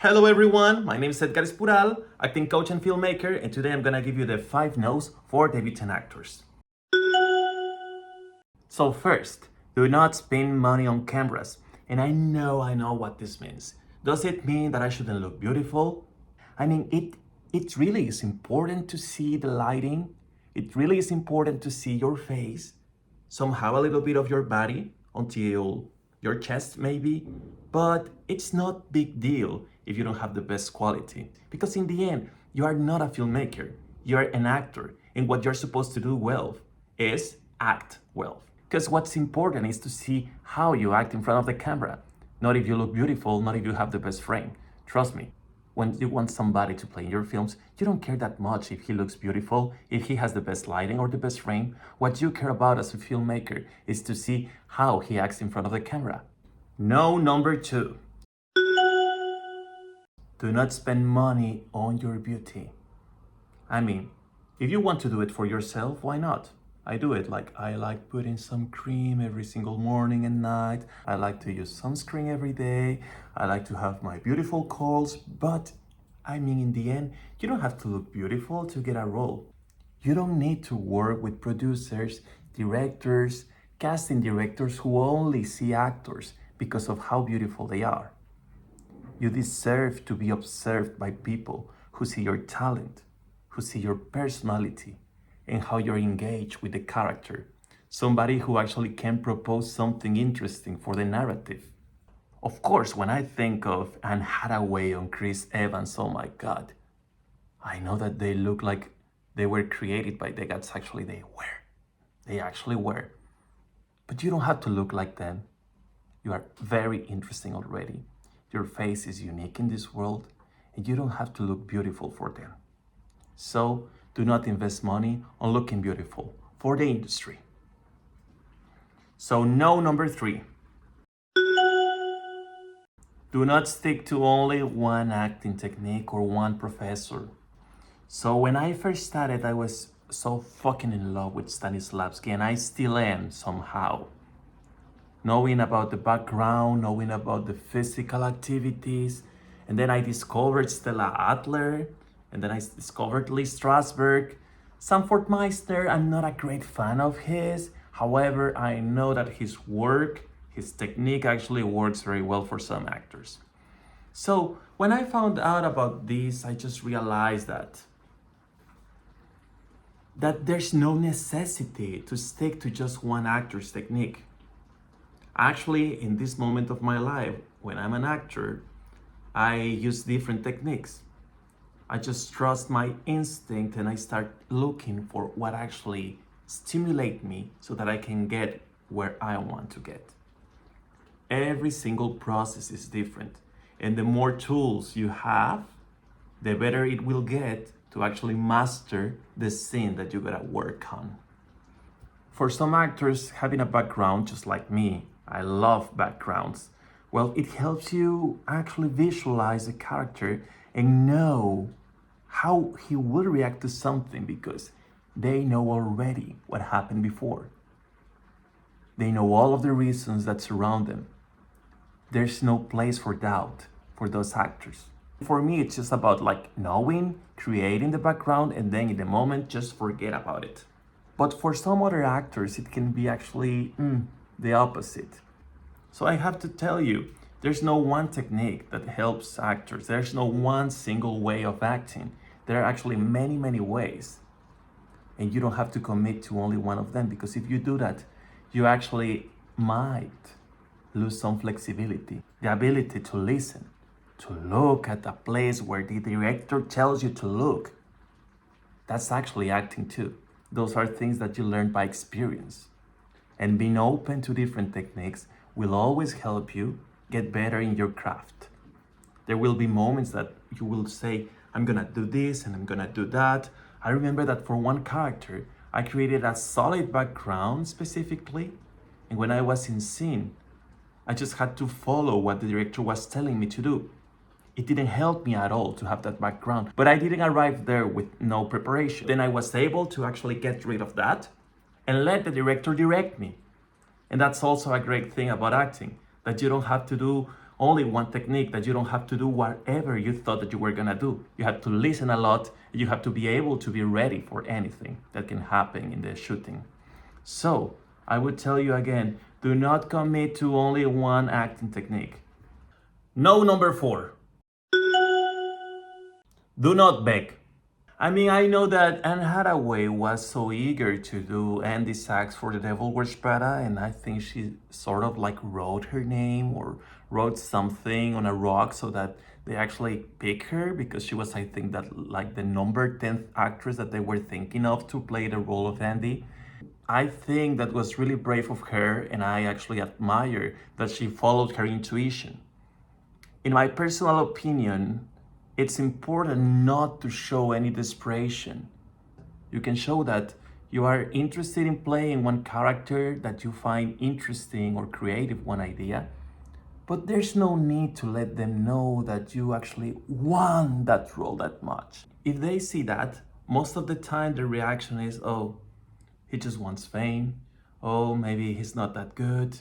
Hello everyone, my name is Edgar Espural, acting coach and filmmaker, and today I'm gonna give you the 5 no's for debutant actors. So first, do not spend money on cameras. And I know what this means. Does it mean that I shouldn't look beautiful? I mean, it really is important to see the lighting. It really is important to see your face, somehow a little bit of your body until your chest maybe, but it's not big deal if you don't have the best quality. Because in the end, you are not a filmmaker, you're an actor, and what you're supposed to do well is act well. Because what's important is to see how you act in front of the camera, not if you look beautiful, not if you have the best frame. Trust me, when you want somebody to play in your films, you don't care that much if he looks beautiful, if he has the best lighting or the best frame. What you care about as a filmmaker is to see how he acts in front of the camera. No, number 2. Do not spend money on your beauty. I mean, if you want to do it for yourself, why not? I do it like I like putting some cream every single morning and night. I like to use sunscreen every day. I like to have my beautiful calls, but I mean, in the end, you don't have to look beautiful to get a role. You don't need to work with producers, directors, casting directors who only see actors because of how beautiful they are. You deserve to be observed by people who see your talent, who see your personality, and how you're engaged with the character. Somebody who actually can propose something interesting for the narrative. Of course, when I think of Anne Hathaway and Chris Evans, oh my God, I know that they look like they were created by the gods. Actually, they were. They actually were. But you don't have to look like them. You are very interesting already. Your face is unique in this world, and you don't have to look beautiful for them. So do not invest money on looking beautiful for the industry. So no, number 3. Do not stick to only one acting technique or one professor. So when I first started, I was so fucking in love with Stanislavski, and I still am somehow. Knowing about the background, knowing about the physical activities, and then I discovered Stella Adler, and then I discovered Lee Strasberg. Sanford Meisner, I'm not a great fan of his. However, I know that his work, his technique actually works very well for some actors. So when I found out about this, I just realized that there's no necessity to stick to just one actor's technique. Actually, in this moment of my life, when I'm an actor, I use different techniques. I just trust my instinct and I start looking for what actually stimulate me so that I can get where I want to get. Every single process is different, and the more tools you have, the better it will get to actually master the scene that you gotta work on. For some actors, having a background just like me, I love backgrounds. Well, it helps you actually visualize a character and know how he will react to something because they know already what happened before. They know all of the reasons that surround them. There's no place for doubt for those actors. For me, it's just about like knowing, creating the background, and then in the moment, just forget about it. But for some other actors, it can be actually the opposite. So I have to tell you, there's no one technique that helps actors. There's no one single way of acting. There are actually many, many ways. And you don't have to commit to only one of them, because if you do that, you actually might lose some flexibility, the ability to listen, to look at a place where the director tells you to look. That's actually acting too. Those are things that you learn by experience. And being open to different techniques will always help you get better in your craft. There will be moments that you will say, I'm gonna do this and I'm gonna do that. I remember that for one character, I created a solid background specifically. And when I was in scene, I just had to follow what the director was telling me to do. It didn't help me at all to have that background, but I didn't arrive there with no preparation. Then I was able to actually get rid of that and let the director direct me. And that's also a great thing about acting, that you don't have to do only one technique that you don't have to do whatever you thought that you were gonna do. You have to listen a lot. You have to be able to be ready for anything that can happen in the shooting. So I would tell you again, do not commit to only one acting technique. No, number 4. Do not beg. I mean, I know that Anne Hathaway was so eager to do Andy Sachs for The Devil Wears Prada, and I think she sort of like wrote her name or wrote something on a rock so that they actually pick her, because she was, I think, that like the number 10th actress that they were thinking of to play the role of Andy. I think that was really brave of her, and I actually admire that she followed her intuition. In my personal opinion, it's important not to show any desperation. You can show that you are interested in playing one character that you find interesting or creative, one idea, but there's no need to let them know that you actually want that role that much. If they see that, most of the time the reaction is, oh, he just wants fame. Oh, maybe he's not that good.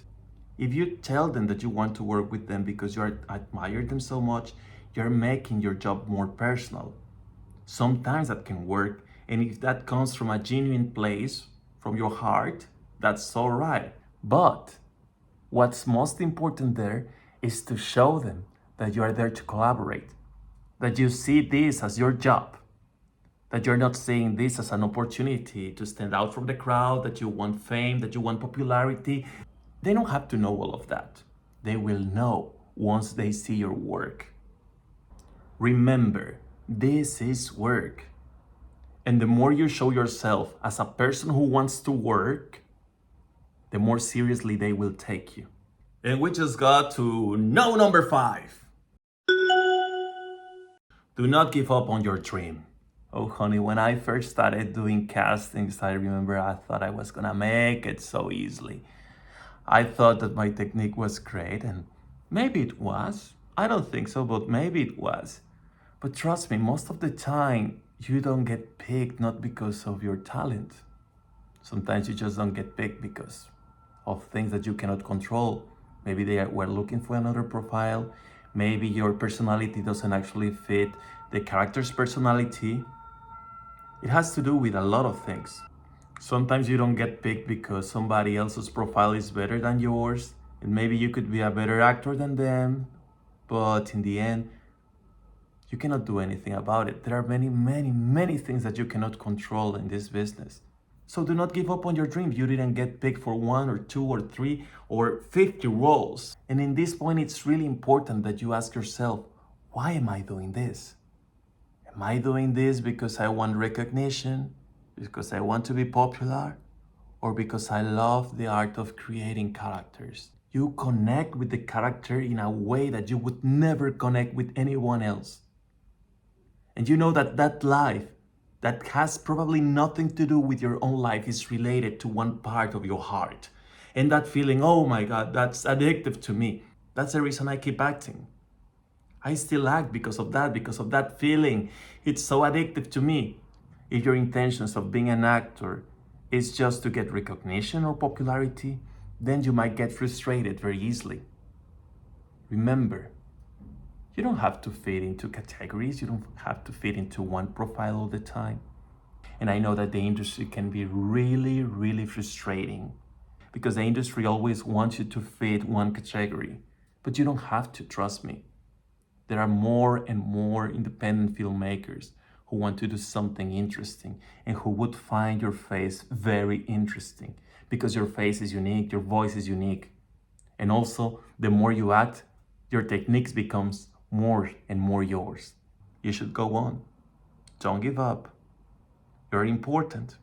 If you tell them that you want to work with them because you admire them so much, you're making your job more personal. Sometimes that can work, and if that comes from a genuine place, from your heart, that's all right. But what's most important there is to show them that you are there to collaborate, that you see this as your job, that you're not seeing this as an opportunity to stand out from the crowd, that you want fame, that you want popularity. They don't have to know all of that. They will know once they see your work. Remember, this is work. And the more you show yourself as a person who wants to work, the more seriously they will take you. And we just got to no, number 5. Do not give up on your dream. Oh, honey, when I first started doing castings, I remember I thought I was gonna make it so easily. I thought that my technique was great, and maybe it was. I don't think so, but maybe it was. But trust me, most of the time, you don't get picked not because of your talent. Sometimes you just don't get picked because of things that you cannot control. Maybe they were looking for another profile. Maybe your personality doesn't actually fit the character's personality. It has to do with a lot of things. Sometimes you don't get picked because somebody else's profile is better than yours, and maybe you could be a better actor than them, but in the end, you cannot do anything about it. There are many, many, many things that you cannot control in this business. So do not give up on your dream. You didn't get picked for 1 or 2 or 3 or 50 roles. And in this point, it's really important that you ask yourself, why am I doing this? Am I doing this because I want recognition, because I want to be popular, or because I love the art of creating characters? You connect with the character in a way that you would never connect with anyone else. And you know that that life that has probably nothing to do with your own life is related to one part of your heart. And that feeling, oh my God, that's addictive to me. That's the reason I keep acting. I still act because of that feeling. It's so addictive to me. If your intentions of being an actor is just to get recognition or popularity, then you might get frustrated very easily. Remember, you don't have to fit into categories. You don't have to fit into one profile all the time. And I know that the industry can be really, really frustrating because the industry always wants you to fit one category. But you don't have to, trust me. There are more and more independent filmmakers who want to do something interesting and who would find your face very interesting because your face is unique, your voice is unique. And also, the more you act, your techniques becomes more and more yours. You should go on. Don't give up. You're important.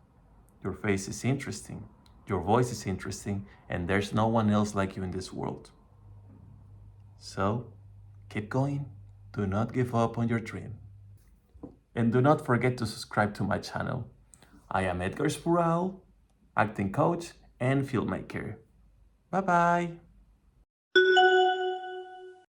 Your face is interesting. Your voice is interesting. And there's no one else like you in this world. So, keep going. Do not give up on your dream. And do not forget to subscribe to my channel. I am Edgar Spurall, acting coach and filmmaker. Bye-bye.